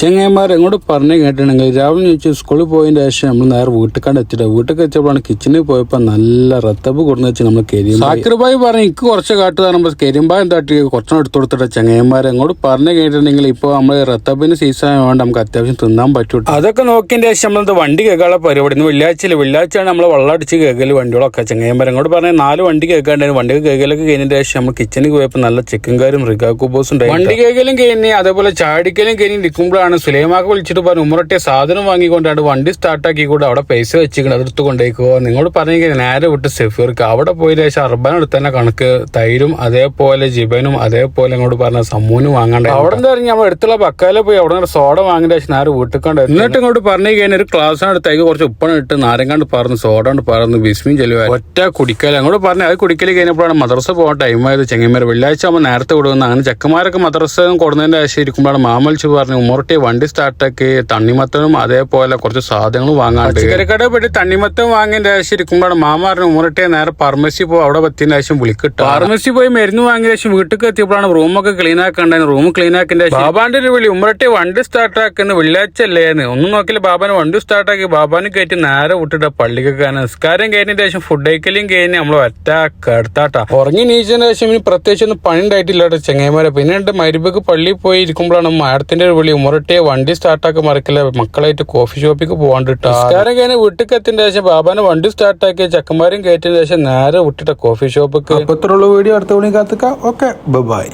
ചെങ്ങന്മാർ എങ്ങോട്ട് പറഞ്ഞു കേട്ടിട്ടുണ്ടെങ്കിൽ രാവിലെ ചോദിച്ചു സ്കൂളിൽ പോയതിന്റെ ശേഷം നമ്മൾ നേരെ വീട്ടിൽ എത്തിയിട്ട് വീട്ടിൽ എത്തിയപ്പോഴാണ് കിച്ചണിൽ പോയപ്പോൾ നല്ല റത്തബ് കൊടുന്ന് വെച്ച് നമ്മൾ കരിയും സാക്കിർബായി പറഞ്ഞു എനിക്ക് കുറച്ച് കാട്ട് തരുമ്പോൾ കരിമ്പായ എന്താട്ടി കുറച്ചും എടുത്തു കൊടുത്തിട്ട് ചെങ്ങന്മാർ എങ്ങോട്ട് പറഞ്ഞു കേട്ടിട്ടുണ്ടെങ്കിൽ ഇപ്പോൾ നമ്മൾ റത്തബിന് സീസൺ വേണ്ട നമുക്ക് അത്യാവശ്യം തിന്നാൻ പറ്റും. അതൊക്കെ നോക്കിയതിന്റെ ശേഷം നമ്മളത് വണ്ടി കേൾക്കാനുള്ള പരിപാടി വെള്ളിയാഴ്ചയാണ് നമ്മൾ വെള്ളം അടിച്ച് കേൾക്കല് വണ്ടികളൊക്കെ. ചെങ്ങന്മാർ എങ്ങോട്ട് പറഞ്ഞാൽ 4 വണ്ടി കേൾക്കാണ്ടായിരുന്നു. വണ്ടി കേൾക്കലൊക്കെ കഴിഞ്ഞതിന്റെ ശേഷം നമ്മൾ കിച്ചണിൽ പോയപ്പോൾ നല്ല ചിക്കൻ കറിയും റിഗാക്കോ ബോസും ഉണ്ടായി. വണ്ടി കേൾക്കലും കഴിഞ്ഞ് അതേപോലെ ചാടിക്കലും കഴിഞ്ഞ് നിൽക്കുമ്പോഴാണ് സുലൈമാക്ക് വിളിച്ചിട്ട് പറഞ്ഞു ഉമ്മറട്ടിയ സാധനം വാങ്ങിക്കൊണ്ടാണ് വണ്ടി സ്റ്റാർട്ടാക്കി കൂടെ അവിടെ പൈസ വെച്ചിട്ട് അതെടുത്ത് കൊണ്ടേക്കോ. നിങ്ങളോട് പറഞ്ഞെങ്കിൽ നേരെ വിട്ട് സെഫീർക്ക് അവിടെ പോയി ശേഷം അർബാൻ എടുത്ത് തന്നെ കണക്ക് തൈരും അതേപോലെ ജിബനും അതേപോലെ ഇങ്ങോട്ട് പറഞ്ഞ സമ്മൂനും വാങ്ങാണ്ട് അവിടെ എന്താ പറഞ്ഞാൽ നമ്മൾ എടുത്തുള്ള ബക്കാല പോയി അവിടെ സോഡ വാങ്ങിയ ശേഷം നേരെ വീട്ടിൽ കണ്ട് എന്നിട്ട് ഇങ്ങോട്ട് പറഞ്ഞു കഴിഞ്ഞാൽ ഒരു ക്ലാസ് എടുത്തേക്ക് കുറച്ച് ഉപ്പണം ഇട്ട് നാരങ്ങാണ്ട് പറഞ്ഞു സോഡ കൊണ്ട് പറഞ്ഞു ബിസ്മിൻ ചെലവ് ഒറ്റ കുടിക്കൽ അങ്ങോട്ട് പറഞ്ഞു അത് കുടിക്കൽ കഴിഞ്ഞപ്പോഴാണ് മദ്രസ പോകാൻ ടൈമായത്. ചെങ്ങന്മാർ വെള്ളിയാഴ്ച ആകുമ്പോൾ നേരത്തെ വിടുന്നു. അങ്ങനെ ചെക്കന്മാരൊക്കെ മദ്രസ കൊടുന്നതിന്റെ ശേഷം ഇരിക്കുമ്പോഴാണ് മാമലിച്ച് പറഞ്ഞു ഉമ്മറട്ടി വണ്ടി സ്റ്റാർട്ടാക്കി തണ്ണിമത്തനും അതേപോലെ കുറച്ച് സാധനങ്ങളും വാങ്ങാണ്ട് പച്ചക്കറിക്കട പോയിട്ട് തണ്ണിമത്തം വാങ്ങിയതിന്റെ ശേഷം ഇരിക്കുമ്പോഴാണ് മാമ പറഞ്ഞു ഉമ്മറട്ടിയെ നേരെ ഫാർമസി പോയി അവിടെ എത്തിയതിന്റെ ശേഷം വിളിക്കിട്ടു. ഫാർമസി പോയി മരുന്ന് വാങ്ങിയ ശേഷം വീട്ടിൽ എത്തിയപ്പോഴാണ് റൂമൊക്കെ ക്ലീൻ ആക്കണ്ടായിരുന്നു. റൂം ക്ലീൻ ആക്കിന്റെ ബാബാന്റെ ഒരു വിളി ഉമ്മറട്ടിയെ വണ്ടി സ്റ്റാർട്ടാക്കുന്ന വെള്ളിയാഴ്ച അല്ലേന്ന് ഒന്നും നോക്കില്ല. ബാബാനെ വണ്ടി സ്റ്റാർട്ടാക്കി ബാബാനെ കയറ്റി നേരെ വിട്ടിട്ട് പള്ളിക്കൊക്കെ നിസ്കാരം കഴിഞ്ഞതിന് ശേഷം ഫുഡ് കഴിക്കലും കഴിഞ്ഞ് നമ്മൾ ഒറ്റ കെടുത്താട്ടാ ഉറങ്ങി നീച്ചതിന് ശേഷം ഇനി പ്രത്യേകിച്ച് ഒന്നും പണി ഉണ്ടായിട്ടില്ല ചെങ്ങന്മാരെ. പിന്നെ മരുബക്ക് പള്ളിയിൽ പോയി ഇരിക്കുമ്പോഴാണ് മാഡത്തിന്റെ ഒരു വിളി ഉമ്മറട്ടിയെ വണ്ടി സ്റ്റാർട്ടാക്കി മറക്കില്ല മക്കളായിട്ട് കോഫി ഷോപ്പിക്ക് പോകാണ്ടിട്ടാ. നിസ്കാരം കഴിഞ്ഞ് വീട്ടിൽ എത്തിന്റെ ശേഷം ബാബാനെ വണ്ടി സ്റ്റാർട്ടാക്കി ചക്കന്മാരും കയറ്റിയതിന് ശേഷം നേരെ വിട്ടിട്ട കോഫി ഷോപ്പിക്ക്. വീഡിയോ അടുത്ത വിളി കാത്തുക. Okay bye.